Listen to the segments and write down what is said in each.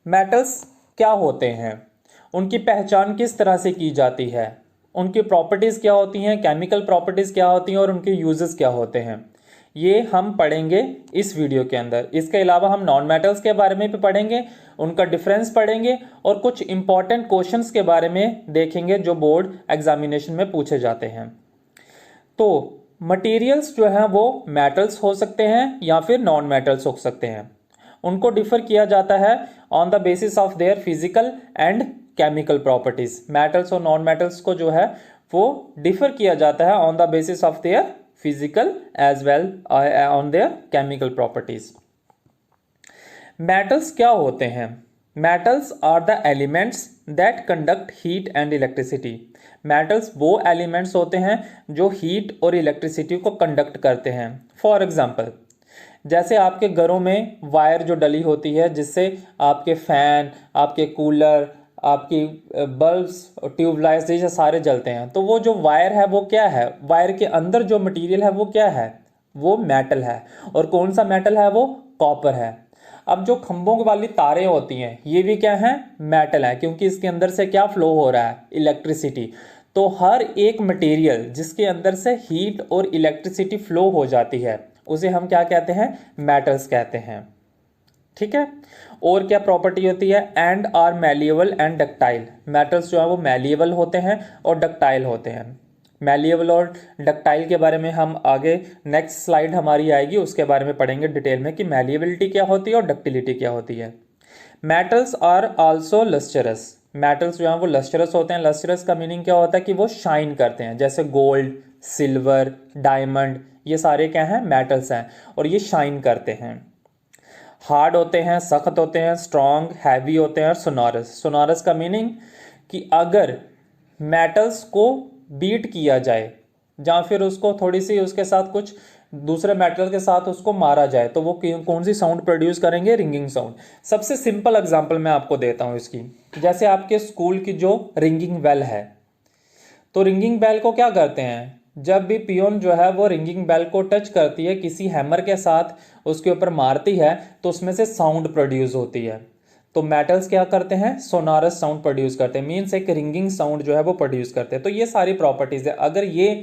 Metals क्या होते हैं, उनकी पहचान किस तरह से की जाती है, उनकी प्रॉपर्टीज़ क्या होती हैं, केमिकल प्रॉपर्टीज़ क्या होती हैं और उनके यूजेस क्या होते हैं, ये हम पढ़ेंगे इस वीडियो के अंदर। इसके अलावा हम नॉन मेटल्स के बारे में भी पढ़ेंगे, उनका डिफरेंस पढ़ेंगे और कुछ इंपॉर्टेंट क्वेश्चंस के बारे में देखेंगे जो बोर्ड एग्जामिनेशन में पूछे जाते हैं। तो मटेरियल्स जो हैं वो मेटल्स हो सकते हैं या फिर नॉन मेटल्स हो सकते हैं। उनको डिफर किया जाता है on the basis of their physical and chemical properties. Metals और नॉन मेटल्स को जो है वो डिफर किया जाता है on the basis of their physical as well on their chemical properties. Metals क्या होते हैं? Metals are the elements that conduct heat and electricity. Metals वो एलिमेंट्स होते हैं जो हीट और इलेक्ट्रिसिटी को कंडक्ट करते हैं। फॉर एग्जांपल, जैसे आपके घरों में वायर जो डली होती है जिससे आपके फैन, आपके कूलर, आपकी बल्ब्स और ट्यूबलाइट्स ये सारे जलते हैं, तो वो जो वायर है वो क्या है? वायर के अंदर जो मटेरियल है वो क्या है? वो मेटल है। और कौन सा मेटल है? वो कॉपर है। अब जो खंभों वाली तारें होती हैं ये भी क्या है? मेटल है, क्योंकि इसके अंदर से क्या फ्लो हो रहा है? इलेक्ट्रिसिटी। तो हर एक मटेरियल जिसके अंदर से हीट और इलेक्ट्रिसिटी फ्लो हो जाती है उसे हम क्या कहते हैं? मेटल्स कहते हैं। ठीक है। और क्या प्रॉपर्टी होती है? And are malleable and ductile. Metals जो है वो मैलिएबल होते हैं और डक्टाइल होते हैं। मैलिएबल और डक्टाइल के बारे में हम आगे नेक्स्ट स्लाइड हमारी आएगी उसके बारे में पढ़ेंगे डिटेल में कि मैलिएबिलिटी क्या होती है और डक्टिलिटी क्या होती है। Metals are also lustrous. Metals जो हैं वो लस्टरस होते हैं। लस्टरस का मीनिंग क्या होता है? कि वो शाइन करते हैं। जैसे गोल्ड, सिल्वर, डायमंड, ये सारे क्या हैं? मेटल्स हैं और ये शाइन करते हैं। हार्ड होते हैं, सख्त होते हैं, स्ट्रॉन्ग, हैवी होते हैं और सोनोरस। सोनोरस का मीनिंग कि अगर मेटल्स को बीट किया जाए या फिर उसको थोड़ी सी उसके साथ कुछ दूसरे मेटल के साथ उसको मारा जाए तो वो कौन सी साउंड प्रोड्यूस करेंगे? Ringing sound. सबसे सिंपल एग्जांपल मैं आपको देता हूं इसकी। जैसे आपके स्कूल की जो रिंगिंग बेल है, तो रिंगिंग बेल को क्या करते हैं? जब भी पियोन जो है वो रिंगिंग बेल को टच करती है, किसी हैमर के साथ उसके ऊपर मारती है, तो उसमें से साउंड प्रोड्यूस होती है। तो मेटल्स क्या करते हैं? सोनारस साउंड प्रोड्यूस करते हैं, मीन्स एक रिंगिंग साउंड जो है वो प्रोड्यूस करते हैं। तो ये सारी प्रॉपर्टीज है। अगर ये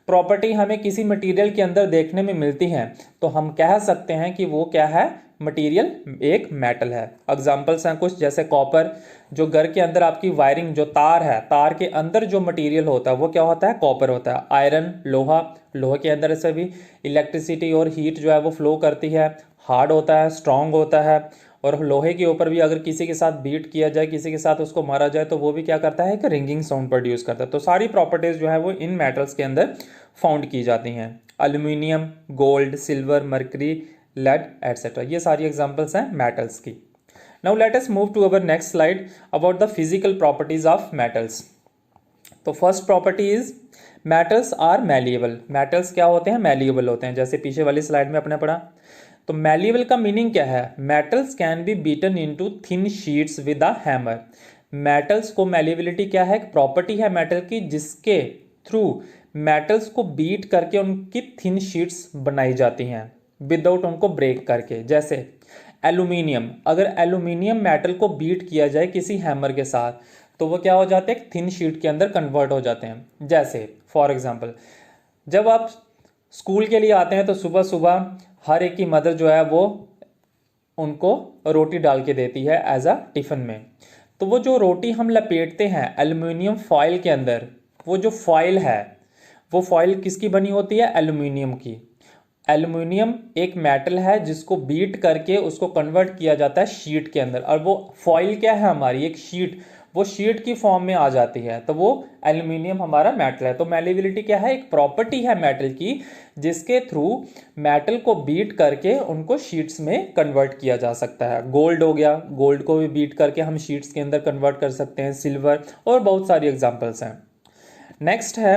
प्रॉपर्टी हमें किसी मटेरियल के अंदर देखने में मिलती है तो हम कह सकते हैं कि वो क्या है? मटेरियल एक मेटल है। एग्जांपल्स हैं कुछ, जैसे कॉपर। जो घर के अंदर आपकी वायरिंग जो तार है, तार के अंदर जो मटेरियल होता है वो क्या होता है? कॉपर होता है। आयरन, लोहा, लोहे के अंदर से भी इलेक्ट्रिसिटी और हीट जो है वो फ्लो करती है। हार्ड होता है, स्ट्रांग होता है। और लोहे के ऊपर भी अगर किसी के साथ बीट किया जाए, किसी के साथ उसको मारा जाए, तो वो भी क्या करता है? कि रिंगिंग साउंड प्रोड्यूस करता है। तो सारी प्रॉपर्टीज जो है वो इन मेटल्स के अंदर फाउंड की जाती हैं। Aluminium, gold, silver, mercury, lead etcetera, ये सारी एग्जांपल्स हैं मेटल्स की। Now let us move to our next slide about the physical properties of metals. तो first property is metals are malleable. Metals क्या होते हैं? मैलिएबल होते हैं, जैसे पीछे वाली स्लाइड में अपने पढ़ा। तो मैलिएबल का मीनिंग क्या है? Metals can be beaten into thin sheets with a hammer. Metals को मैलिएबिलिटी क्या है? प्रॉपर्टी है मेटल की जिसके थ्रू मेटल्स को बीट करके उनकी थिन शीट्स बनाई जाती हैं विदाउट उनको ब्रेक करके। जैसे एल्यूमिनियम, अगर एल्यूमिनियम मेटल को बीट किया जाए किसी हैमर के साथ तो वो क्या हो जाते हैं? थिन शीट के अंदर कन्वर्ट हो जाते हैं। जैसे फॉर एग्जांपल, जब आप स्कूल के लिए आते हैं तो सुबह सुबह हर एक की मदर जो है वो उनको रोटी डाल के देती है एज अ टिफिन में। तो वो जो रोटी हम लपेटते हैं एल्यूमिनियम फॉइल के अंदर, वो जो फॉइल है वो फॉइल किसकी बनी होती है? एल्यूमिनियम की। एल्यूमिनियम एक मेटल है जिसको बीट करके उसको कन्वर्ट किया जाता है शीट के अंदर, और वो फॉइल क्या है? हमारी एक शीट, वो शीट की फॉर्म में आ जाती है, तो वो एल्यूमिनियम हमारा मेटल है। तो मैलिएबिलिटी क्या है? एक प्रॉपर्टी है मेटल की जिसके थ्रू मेटल को बीट करके उनको शीट्स में कन्वर्ट किया जा सकता है। गोल्ड हो गया, गोल्ड को भी बीट करके हम शीट्स के अंदर कन्वर्ट कर सकते हैं। सिल्वर, और बहुत सारी एग्जांपल्स हैं। नेक्स्ट है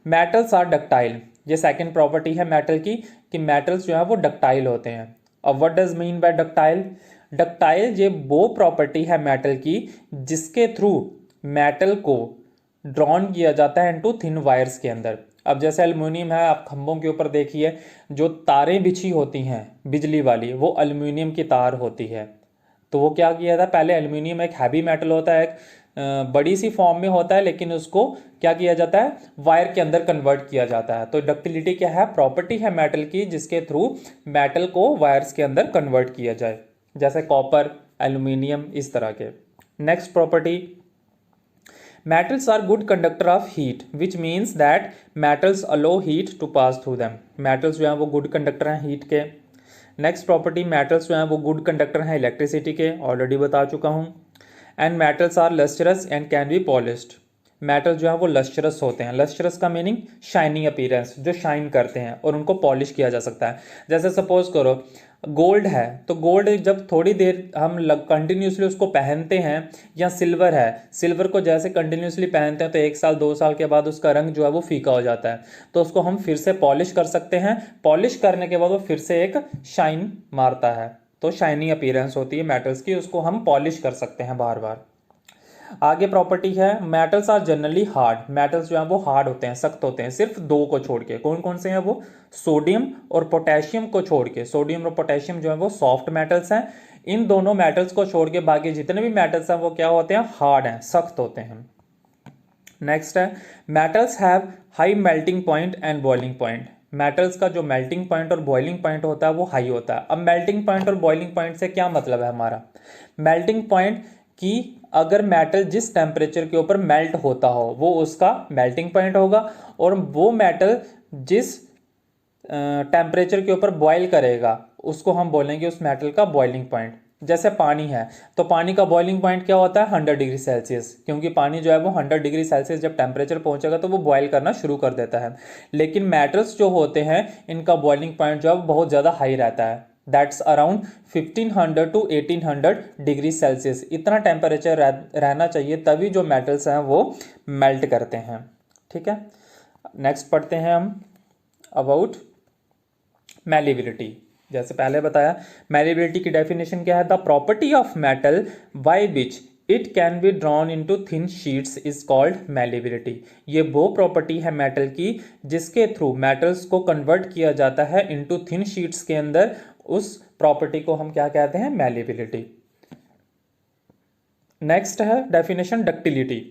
मेटल्स आर डक्टाइल। ये सेकंड प्रॉपर्टी है मेटल की कि मेटल्स जो है वो डक्टाइल होते हैं। अब what does mean by ductile? Ductile ये वो प्रॉपर्टी है मेटल की जिसके थ्रू मेटल को ड्रॉन किया जाता है इनटू थिन वायर्स के अंदर। अब जैसे एल्युमिनियम है, आप खंभों के ऊपर देखिए जो तारें बिछी होती हैं बिजली वाली, वो एल्युमिनियम की तार होती है। तो वो क्या किया था, पहले एल्यूमिनियम एक हैवी मेटल होता है, एक बड़ी सी फॉर्म में होता है, लेकिन उसको क्या किया जाता है, वायर के अंदर कन्वर्ट किया जाता है। तो डक्टिलिटी क्या है, प्रॉपर्टी है मेटल की जिसके थ्रू मेटल को वायर्स के अंदर कन्वर्ट किया जाए, जैसे कॉपर, एल्यूमिनियम, इस तरह के। Next property, metals are good conductor of heat which means that metals allow heat to pass through them। metals जो है वो good conductor हैं हीट के। नेक्स्ट प्रॉपर्टी, मेटल्स जो हैं वो गुड कंडक्टर हैं इलेक्ट्रिसिटी के, ऑलरेडी बता चुका हूँ। And metals are lustrous and can be polished. Metal जो है वो लस्टरस होते हैं, लस्टरस का मीनिंग शाइनिंग अपीयरेंस, जो शाइन करते हैं, और उनको पॉलिश किया जा सकता है। जैसे सपोज करो गोल्ड है, तो गोल्ड जब थोड़ी देर हम कंटिन्यूसली उसको पहनते हैं, या सिल्वर है, सिल्वर को जैसे कंटिन्यूसली पहनते हैं तो 1 साल 2 साल के बाद उसका रंग जो है वो फीका हो जाता है, तो उसको हम फिर से पॉलिश कर सकते हैं। पॉलिश करने के बाद वो फिर से एक शाइन मारता है, तो शाइनिंग अपीयरेंस होती है मेटल्स की, उसको हम पॉलिश कर सकते हैं बार बार। आगे प्रॉपर्टी है, metals are generally hard. Metals जो है वो हार्ड होते हैं, सख्त होते हैं, सिर्फ 2 को छोड़ के। कौन कौन से हैं वो, सोडियम और पोटेशियम को छोड़ के। सोडियम और पोटेशियम जो है वो सॉफ्ट मेटल्स हैं। इन दोनों मेटल्स को छोड़ के बाकी जितने भी मेटल्स हैं वो क्या होते हैं, हार्ड हैं, सख्त होते हैं। नेक्स्ट है, metals have high melting point and boiling point. Metals का जो मेल्टिंग पॉइंट और बॉइलिंग पॉइंट होता है वो हाई होता है। अब मेल्टिंग पॉइंट और बॉइलिंग पॉइंट से क्या मतलब है हमारा, मेल्टिंग पॉइंट कि अगर मेटल जिस टेम्परेचर के ऊपर मेल्ट होता हो वो उसका मेल्टिंग पॉइंट होगा, और वो मेटल जिस टेम्परेचर के ऊपर बॉयल करेगा उसको हम बोलेंगे उस मेटल का बॉइलिंग पॉइंट। जैसे पानी है, तो पानी का बॉइलिंग पॉइंट क्या होता है, 100 डिग्री सेल्सियस, क्योंकि पानी जो है वो 100 डिग्री सेल्सियस जब टेम्परेचर पहुंचेगा तो वो बॉयल करना शुरू कर देता है। लेकिन मेटल्स जो होते हैं इनका बॉइलिंग पॉइंट जो है बहुत ज़्यादा हाई रहता है, that's around 1500 to 1800 degree Celsius. इतना टेम्परेचर रहना चाहिए, तभी जो मेटल्स हैं वो मेल्ट करते हैं। ठीक है, नेक्स्ट पढ़ते हैं हम अबाउट मैलिबिलिटी। जैसे पहले बताया, मैलिबिलिटी की डेफिनेशन क्या है, the property of metal by which it can be drawn into thin sheets is called malleability. ये वो प्रॉपर्टी है मेटल की जिसके थ्रू मेटल्स को कन्वर्ट किया जाता है इनटू थिन शीट्स के अंदर, उस प्रॉपर्टी को हम क्या कहते हैं, मैलिबिलिटी। नेक्स्ट है डेफिनेशन, डक्टिलिटी।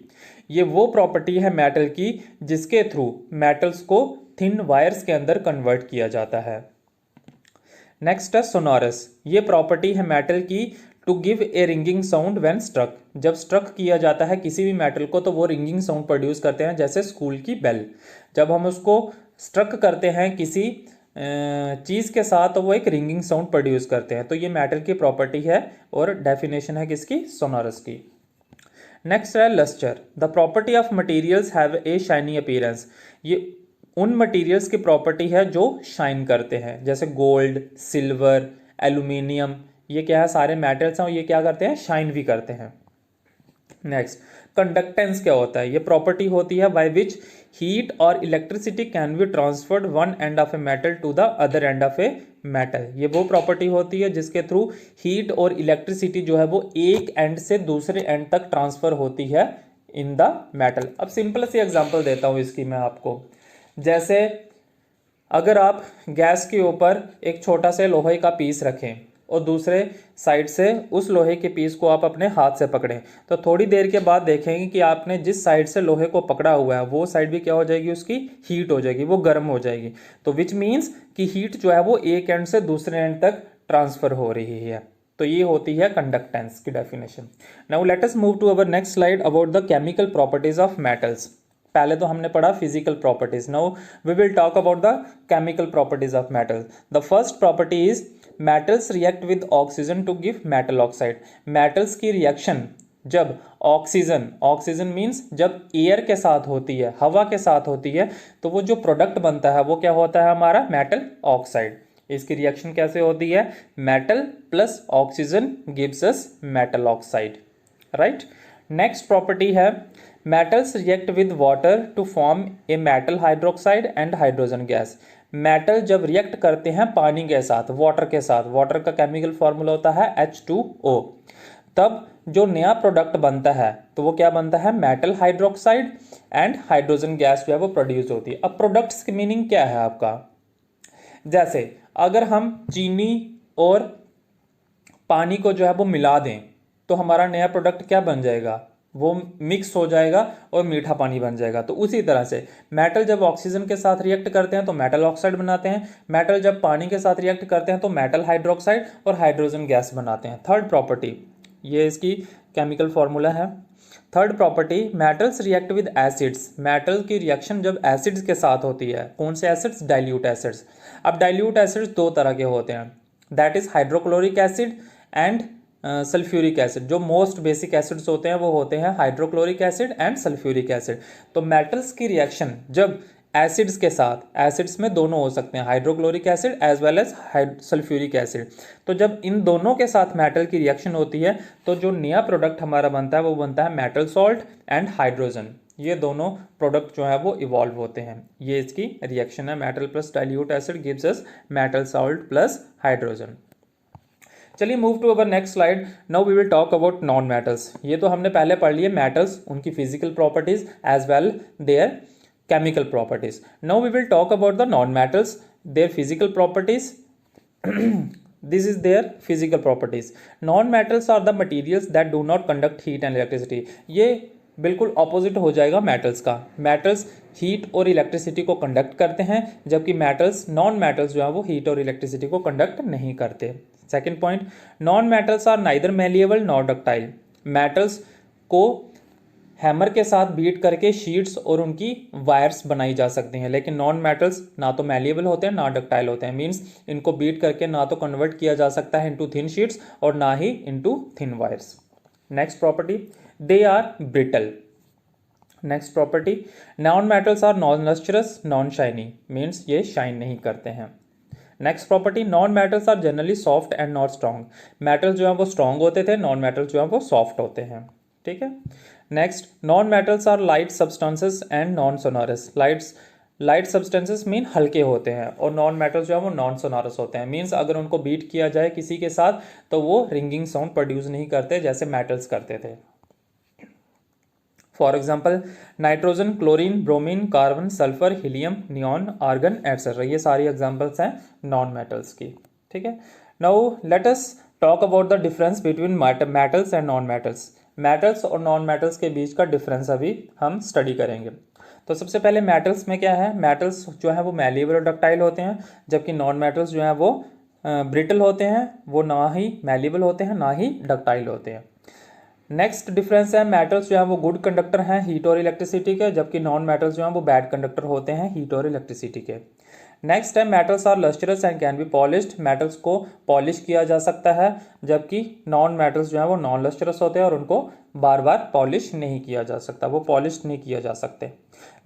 ये वो प्रॉपर्टी है मेटल की जिसके थ्रू मेटल्स को थिन वायर्स के अंदर कन्वर्ट किया जाता है। नेक्स्ट है सोनोरस। ये प्रॉपर्टी है मेटल की to give a ringing sound when struck. जब स्ट्रक किया जाता है किसी भी मेटल को तो वो रिंगिंग साउंड प्रोड्यूस करते हैं, जैसे स्कूल की बेल। जब हम उसको स्ट्रक करते हैं किसी चीज़ के साथ तो वो एक रिंगिंग साउंड प्रोड्यूस करते हैं। तो ये मेटल की प्रॉपर्टी है और डेफिनेशन है किसकी, सोनोरस की। नेक्स्ट है lustre. The property of materials have a shiny appearance. ये उन मटेरियल्स की प्रॉपर्टी है जो शाइन करते हैं, जैसे गोल्ड, सिल्वर, एल्यूमिनियम, ये क्या है, सारे मेटल्स हैं और ये क्या करते हैं, शाइन भी करते हैं। नेक्स्ट, कंडक्टेंस क्या होता है, ये प्रॉपर्टी होती है बाय विच हीट और electricity can be transferred one end of a metal to the other end of a metal. ये वो प्रॉपर्टी होती है जिसके थ्रू हीट और इलेक्ट्रिसिटी जो है वो एक एंड से दूसरे एंड तक ट्रांसफर होती है इन द मेटल। अब सिंपल सी एग्जांपल देता हूँ इसकी मैं आपको। जैसे अगर आप गैस के ऊपर एक छोटा से लोहे का पीस रखें और दूसरे साइड से उस लोहे के पीस को आप अपने हाथ से पकड़ें, तो थोड़ी देर के बाद देखेंगे कि आपने जिस साइड से लोहे को पकड़ा हुआ है वो साइड भी क्या हो जाएगी, उसकी हीट हो जाएगी, वो गर्म हो जाएगी। तो विच मीन्स कि हीट जो है वो एक एंड से दूसरे एंड तक ट्रांसफर हो रही है। तो ये होती है कंडक्टेंस की definition. Now let us move to our next slide about the chemical properties of metals. पहले तो हमने पढ़ा physical properties, now we will talk about the chemical properties of metal. The first property is metals react with oxygen to give metal oxide. Metals की reaction जब oxygen means जब air के साथ होती है, हवा के साथ होती है, तो वो जो प्रोडक्ट बनता है वो क्या होता है हमारा, मेटल ऑक्साइड। इसकी रिएक्शन कैसे होती है, metal plus oxygen gives us metal oxide, right. Next property है metals react with water to form a metal hydroxide and hydrogen gas. Metal जब रिएक्ट करते हैं पानी के साथ, वाटर के साथ, वाटर का केमिकल फॉर्मूला होता है H2O, तब जो नया प्रोडक्ट बनता है तो वो क्या बनता है, metal hydroxide and hydrogen gas जो है वो प्रोड्यूस होती है। अब प्रोडक्ट्स की मीनिंग क्या है आपका, जैसे अगर हम चीनी और पानी को जो है वो मिला दें तो हमारा नया प्रोडक्ट क्या बन जाएगा, वो मिक्स हो जाएगा और मीठा पानी बन जाएगा। तो उसी तरह से मेटल जब ऑक्सीजन के साथ रिएक्ट करते हैं तो मेटल ऑक्साइड बनाते हैं, मेटल जब पानी के साथ रिएक्ट करते हैं तो मेटल हाइड्रोक्साइड और हाइड्रोजन गैस बनाते हैं। थर्ड प्रॉपर्टी, ये इसकी केमिकल फॉर्मूला है। Third property, metals react with acids. Metal की रिएक्शन जब एसिड्स के साथ होती है, कौन से एसिड्स, डाइल्यूट एसिड्स। अब डाइल्यूट एसिड्स दो तरह के होते हैं, that is hydrochloric acid and sulphuric acid. जो मोस्ट बेसिक एसिड्स होते हैं वो होते हैं hydrochloric acid and sulphuric acid. तो मेटल्स की रिएक्शन जब एसिड्स के साथ, एसिड्स में दोनों हो सकते हैं, hydrochloric acid as well as sulphuric acid, तो जब इन दोनों के साथ मेटल की रिएक्शन होती है तो जो नया प्रोडक्ट हमारा बनता है वो बनता है मेटल सॉल्ट एंड हाइड्रोजन। ये दोनों प्रोडक्ट जो है वो इवॉल्व होते हैं। ये इसकी रिएक्शन है, metal plus dilute acid gives us metal salt plus hydrogen. चलिए move to our next slide. Now we will talk about non metals. ये तो हमने पहले पढ़ लिए मेटल्स, उनकी physical properties as well their chemical properties. Now we will talk about the non metals, their physical properties. This is their physical properties. Non metals are the materials that do not conduct heat and electricity. ये बिल्कुल opposite हो जाएगा metals का। Metals heat और electricity को conduct करते हैं, जबकि मेटल्स, नॉन मेटल्स जो है वो हीट और इलेक्ट्रिसिटी को कंडक्ट नहीं करते। Second point, non metals are neither malleable nor ductile. Metals को हैमर के साथ बीट करके शीट्स और उनकी वायर्स बनाई जा सकती हैं, लेकिन नॉन मेटल्स ना तो मैलिएबल होते हैं ना डक्टाइल होते हैं। मीन्स इनको बीट करके ना तो कन्वर्ट किया जा सकता है इनटू थिन शीट्स और ना ही into thin wires. Next property, they are brittle. Next property, non metals are non lustrous non shiny, means ये शाइन नहीं करते हैं। Next property, non metals are generally soft and not strong. Metals जो है वो स्ट्रॉन्ग होते थे, non metals जो है वो सॉफ्ट होते हैं। ठीक है। Next, non metals are light substances and non sonorous. Light substances mean हल्के होते हैं और नॉन मेटल्स जो है वो नॉन सोनोरस होते हैं। मीन्स अगर उनको बीट किया जाए किसी के साथ तो वो रिंगिंग साउंड प्रोड्यूस नहीं करते जैसे मेटल्स करते थे। For example, nitrogen, chlorine, bromine, carbon, sulphur, helium, neon, argon etcetera, ये सारी एग्जाम्पल्स हैं नॉन मेटल्स की। ठीक है। Now let us talk about the difference between metals and non metals. Metals और नॉन मेटल्स के बीच का डिफरेंस अभी हम स्टडी करेंगे। तो सबसे पहले मेटल्स में क्या है, मेटल्स जो है वो मैलिएबल और डक्टाइल होते हैं, जबकि नॉन मेटल्स जो है वो ब्रिटल होते हैं, वो ना ही मैलिएबल होते हैं ना ही डक्टाइल होते हैं। नेक्स्ट डिफरेंस है, मेटल्स जो है वो गुड कंडक्टर हैं हीट और इलेक्ट्रिसिटी के, जबकि नॉन मेटल्स जो हैं वो बैड कंडक्टर होते हैं हीट और इलेक्ट्रिसिटी के। नेक्स्ट है, metals are lustrous and can be polished. Metals को पॉलिश किया जा सकता है, जबकि नॉन मेटल्स जो है वो नॉन लस्ट्रस होते हैं और उनको बार बार पॉलिश नहीं किया जा सकता, वो पॉलिश नहीं किया जा सकते।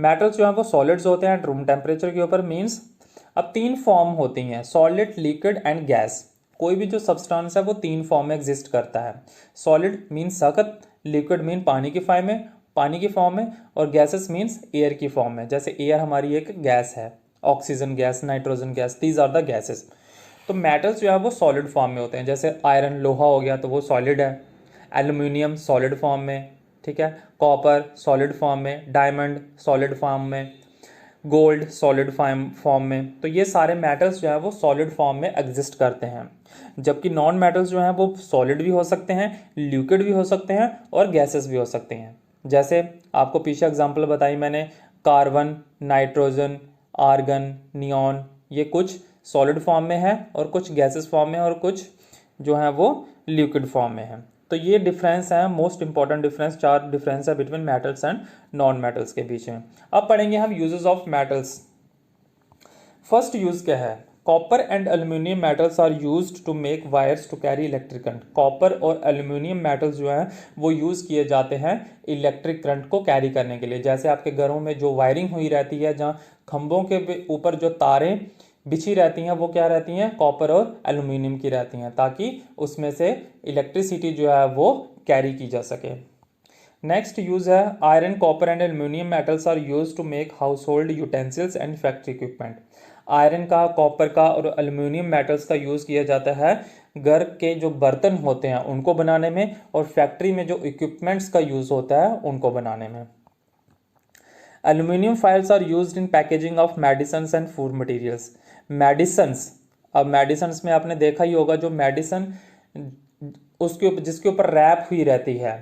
मेटल्स जो है वो सॉलिड्स होते हैं रूम टेम्परेचर के ऊपर। मीन्स अब तीन फॉर्म होती हैं, सॉलिड, लिक्विड एंड गैस। कोई भी जो सब्सटेंस है वो तीन फॉर्म में एग्जिस्ट करता है। सॉलिड मीन्स सख्त, लिक्विड मीन पानी की फॉर्म में और गैसेस मीन्स एयर की फॉर्म में। जैसे एयर हमारी एक गैस है, oxygen gas, nitrogen gas, these are the gases. तो मेटल्स जो है वो सॉलिड फॉर्म में होते हैं, जैसे आयरन, लोहा हो गया तो वो सॉलिड है। एल्यूमिनियम सॉलिड फॉर्म में, ठीक है। कॉपर सॉलिड फॉर्म में, डायमंड सॉलिड फॉर्म में, गोल्ड सॉलिड फॉर्म में। तो ये सारे मेटल्स जो है वो सॉलिड फॉर्म में एग्जिस्ट करते हैं, जबकि नॉन मेटल्स जो हैं वो सॉलिड भी हो सकते हैं, लिक्विड भी हो सकते हैं और गैसेस भी हो सकते हैं। जैसे आपको पीछे एग्जांपल बताई मैंने, कार्बन, नाइट्रोजन, आर्गन, नियॉन, ये कुछ सॉलिड फॉर्म में है और कुछ गैसेस फॉर्म में और कुछ जो है वो लिक्विड फॉर्म में है। तो ये डिफरेंस है, मोस्ट इंपॉर्टेंट डिफरेंस, 4 डिफरेंस है between metals and non metals के बीच में। अब पढ़ेंगे हम uses of metals. First use क्या है, copper and aluminium metals are used to make wires to carry electric current. Copper और एल्यूमिनियम मेटल्स जो हैं वो यूज़ किए जाते हैं इलेक्ट्रिक करंट को कैरी करने के लिए। जैसे आपके घरों में जो वायरिंग हुई रहती है, जहाँ खंभों के ऊपर जो तारें बिछी रहती हैं वो क्या रहती हैं, कॉपर और एल्यूमिनियम की रहती हैं, ताकि उसमें से इलेक्ट्रिसिटी जो है वो कैरी की जा सके। नेक्स्ट यूज है, iron, copper and aluminium metals are use to make household utensils and factory equipment. Iron का, कॉपर का और एल्यूमिनियम मेटल्स का यूज़ किया जाता है घर के जो बर्तन होते हैं उनको बनाने में, और फैक्ट्री में जो इक्विपमेंट्स का यूज़ होता है उनको बनाने में। Aluminium foils are used in packaging of medicines and food materials. Medicines, अब मेडिसिन्स में आपने देखा ही होगा, जो मेडिसिन उसके ऊपर जिसके ऊपर रैप हुई रहती है,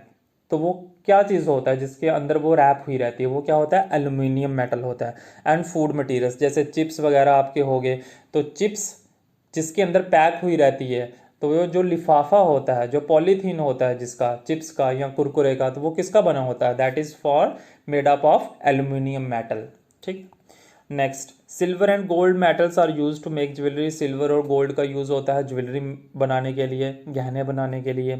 तो वो क्या चीज़ होता है जिसके अंदर वो रैप हुई रहती है, वो क्या होता है, एल्यूमिनियम मेटल होता है। एंड फूड मटेरियल्स जैसे चिप्स वगैरह आपके हो गए, तो चिप्स जिसके अंदर पैक हुई रहती है, तो वो जो लिफाफा होता है, जो पॉलीथीन होता है जिसका चिप्स का या कुरकुरे का, तो वो किसका बना होता है, that is for made up of aluminium metal. ठीक। Next, silver and gold metals are use to make jewellery. Silver और गोल्ड का यूज होता है ज्वेलरी बनाने के लिए, गहने बनाने के लिए।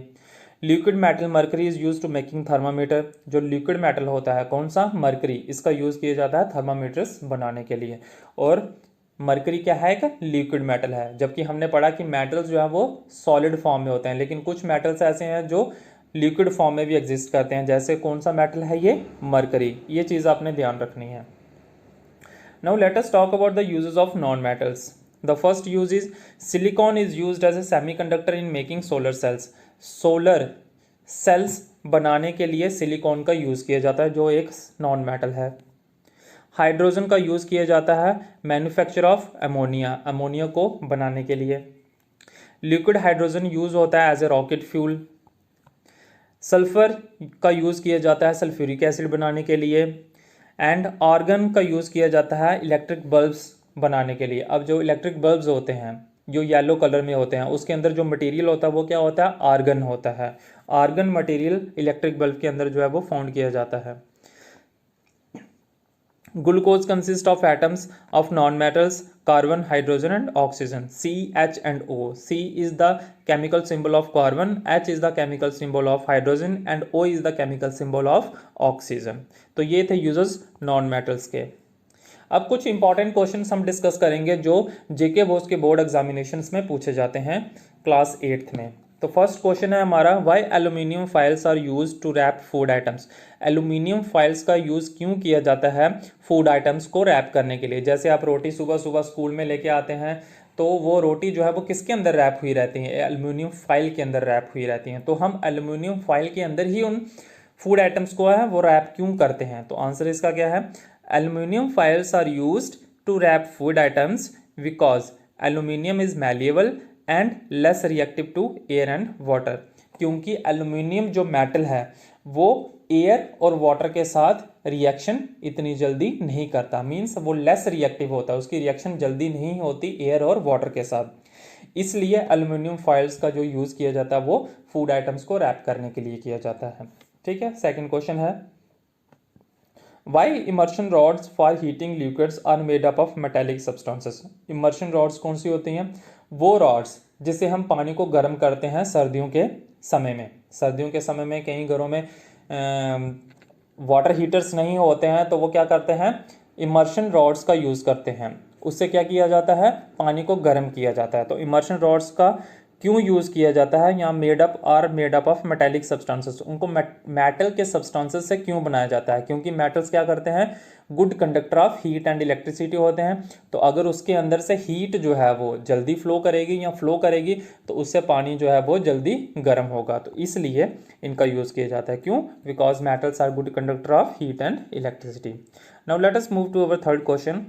Liquid metal mercury is use to making thermometer. जो लिक्विड मेटल होता है कौन सा, मरकरी, इसका यूज किया जाता है थर्मामीटर्स बनाने के लिए। और मरकरी क्या है, एक लिक्विड मेटल है। जबकि हमने पढ़ा कि मेटल्स जो है वो सॉलिड फॉर्म में होते हैं, लेकिन कुछ मेटल्स ऐसे हैं जो लिक्विड फॉर्म में भी एग्जिस्ट करते हैं। जैसे कौन सा मेटल है, ये मरकरी। ये चीज़ आपने ध्यान रखनी है। Now let us talk about the uses of non-metals. The first use is silicon is used as a semiconductor in making solar cells. Solar cells बनाने के लिए सिलिकॉन का यूज़ किया जाता है, जो एक नॉन मेटल है। हाइड्रोजन का यूज़ किया जाता है मैन्युफैक्चर ऑफ अमोनिया, अमोनिया को बनाने के लिए। लिक्विड हाइड्रोजन यूज़ होता है as a rocket fuel. Sulphur का यूज़ किया जाता है सल्फ्यूरिक एसिड बनाने के लिए। एंड आर्गन का यूज़ किया जाता है इलेक्ट्रिक बल्ब्स बनाने के लिए। अब जो इलेक्ट्रिक बल्ब्स होते हैं जो येलो कलर में होते हैं, उसके अंदर जो मटेरियल होता है वो क्या होता है, आर्गन होता है। आर्गन मटेरियल इलेक्ट्रिक बल्ब के अंदर जो है वो फाउंड किया जाता है। Glucose consist of atoms of non metals carbon, hydrogen and oxygen, C H and O. C is the chemical symbol of carbon, H is the chemical symbol of hydrogen and O is the chemical symbol of oxygen. तो ये थे uses non metals के। अब कुछ important questions हम discuss करेंगे जो जेके बोस के बोर्ड एग्जामिनेशंस में पूछे जाते हैं क्लास 8th में। तो फर्स्ट क्वेश्चन है हमारा, why aluminium foils are used to wrap food items. Aluminium foils का यूज़ क्यों किया जाता है फूड आइटम्स को रैप करने के लिए। जैसे आप रोटी सुबह सुबह स्कूल में लेके आते हैं, तो वो रोटी जो है वो किसके अंदर रैप हुई रहती है, एल्यूमिनियम फाइल के अंदर रैप हुई रहती हैं। तो हम एल्यूमिनियम फाइल के अंदर ही उन फूड आइटम्स को है वो रैप क्यों करते हैं। तो आंसर इसका क्या है, aluminium foils are used to wrap food items because aluminium is malleable and less reactive to air and water. क्योंकि एल्यूमिनियम जो मेटल है वो एयर और वाटर के साथ रिएक्शन इतनी जल्दी नहीं करता, मीन्स वो लेस रिएक्टिव होता है, उसकी रिएक्शन जल्दी नहीं होती एयर और वाटर के साथ। इसलिए एल्यूमिनियम फॉइल्स का जो यूज़ किया जाता है वो फूड आइटम्स को रैप करने के लिए किया जाता है। ठीक है। सेकंड क्वेश्चन है, why immersion rods for heating liquids are made up of metallic substances. Immersion rods कौन सी होती हैं, वो रॉड्स जिससे हम पानी को गर्म करते हैं सर्दियों के समय में। सर्दियों के समय में कई घरों में वाटर हीटर्स नहीं होते हैं, तो वो क्या करते हैं, इमर्शन रॉड्स का यूज़ करते हैं। उससे क्या किया जाता है, पानी को गर्म किया जाता है। तो इमर्शन रॉड्स का क्यों यूज़ किया जाता है, यहाँ made up of metallic substances, उनको मेटल के सब्सटेंसेस से क्यों बनाया जाता है, क्योंकि मेटल्स क्या करते हैं, good conductor of heat and electricity होते हैं। तो अगर उसके अंदर से हीट जो है वो जल्दी फ्लो करेगी तो उससे पानी जो है वो जल्दी गर्म होगा। तो इसलिए इनका यूज़ किया जाता है। क्यों, because metals are good conductor of heat and electricity. Now let us move to our third question,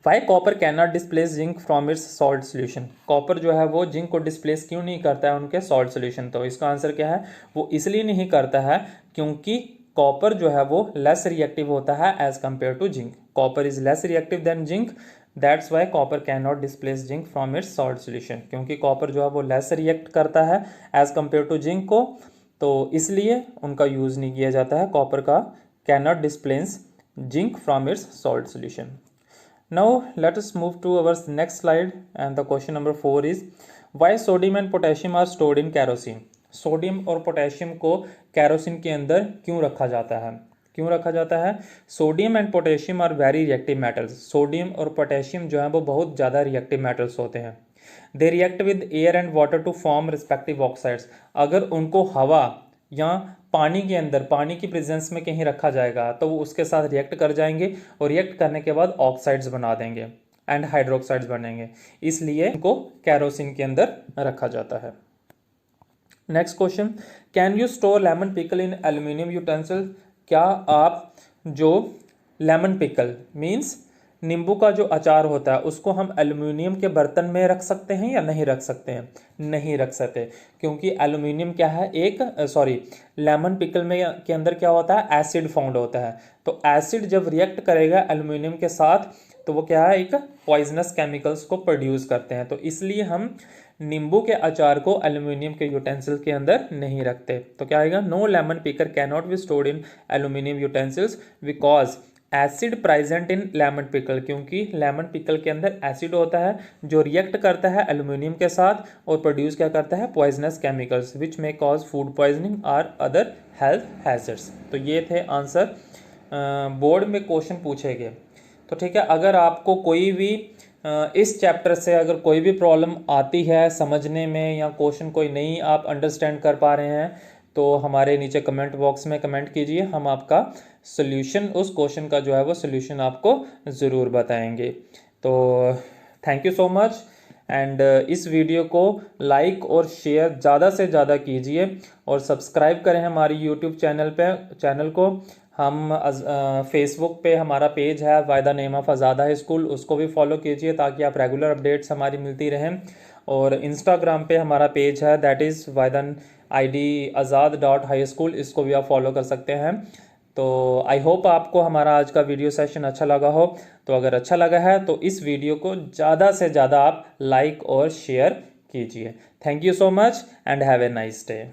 why copper can not displace zinc from its salt solution. Copper जो है वो जिंक को डिस्प्लेस क्यों नहीं करता है उनके सॉल्ट सोल्यूशन। तो इसका आंसर क्या है, वो इसलिए नहीं करता है क्योंकि कॉपर जो है वो लेस रिएक्टिव होता है as compare to zinc. Copper is less reactive than zinc, that's why copper can not displace zinc from its salt solution. क्योंकि कॉपर जो है वो लेस रिएक्ट करता है एज कंपेयर टू जिंक को, तो इसलिए उनका यूज़ नहीं किया जाता है। कॉपर का can not displace zinc from its salt solution. Now let us move to our next slide, and the question number 4 is why sodium and potassium are stored in kerosene। Sodium और potassium को kerosene के अंदर क्यों रखा जाता है, sodium and potassium are very reactive metals. Sodium और potassium जो है वो बहुत ज़्यादा रिएक्टिव मेटल्स होते हैं। They react with air and water to form respective oxides. अगर उनको हवा या पानी के अंदर, पानी की प्रेजेंस में कहीं रखा जाएगा तो वो उसके साथ रिएक्ट कर जाएंगे और रिएक्ट करने के बाद ऑक्साइड्स बना देंगे एंड हाइड्रोक्साइड्स बनेंगे। इसलिए इनको कैरोसिन के अंदर रखा जाता है। Next question, can you store lemon pickle in aluminium utensil. क्या आप जो लेमन पिकल मीन्स नींबू का जो अचार होता है उसको हम एल्युमिनियम के बर्तन में रख सकते हैं या नहीं रख सकते हैं? नहीं रख सकते, क्योंकि एल्युमिनियम क्या है, एक लेमन पिकल में के अंदर क्या होता है, एसिड फाउंड होता है। तो एसिड जब रिएक्ट करेगा एल्युमिनियम के साथ तो वो क्या है, एक पॉइजनस केमिकल्स को प्रोड्यूस करते हैं। तो इसलिए हम नींबू के अचार को एल्युमिनियम के यूटेंसिल के अंदर नहीं रखते। तो क्या आएगा, no lemon pickle can not be stored in aluminium utensils because acid present in lemon pickle, क्योंकि लेमन पिकल के अंदर एसिड होता है जो रिएक्ट करता है एल्युमिनियम के साथ और प्रोड्यूस क्या करता है, poisonous chemicals which may cause food poisoning और अदर हेल्थ हैजर्ड्स। तो ये थे आंसर, बोर्ड में क्वेश्चन पूछे गए। तो ठीक है, अगर आपको कोई भी इस चैप्टर से अगर कोई भी प्रॉब्लम आती है समझने में या क्वेश्चन कोई नहीं आप अंडरस्टैंड कर पा रहे हैं तो हमारे नीचे कमेंट बॉक्स में कमेंट कीजिए, हम आपका सोल्यूशन उस क्वेश्चन का जो है वो सोल्यूशन आपको ज़रूर बताएंगे। तो thank you so much and इस वीडियो को लाइक और शेयर ज़्यादा से ज़्यादा कीजिए और सब्सक्राइब करें हमारी यूट्यूब चैनल को। हम फेसबुक पे हमारा पेज है by the name of Azad high school, उसको भी फॉलो कीजिए ताकि आप रेगुलर अपडेट्स हमारी मिलती रहें। और इंस्टाग्राम पे हमारा पेज है that is by the ID azad.high-school, इसको भी आप फॉलो कर सकते हैं। तो आई होप आपको हमारा आज का वीडियो सेशन अच्छा लगा हो। तो अगर अच्छा लगा है तो इस वीडियो को ज़्यादा से ज़्यादा आप लाइक और शेयर कीजिए। Thank you so much and have a nice day.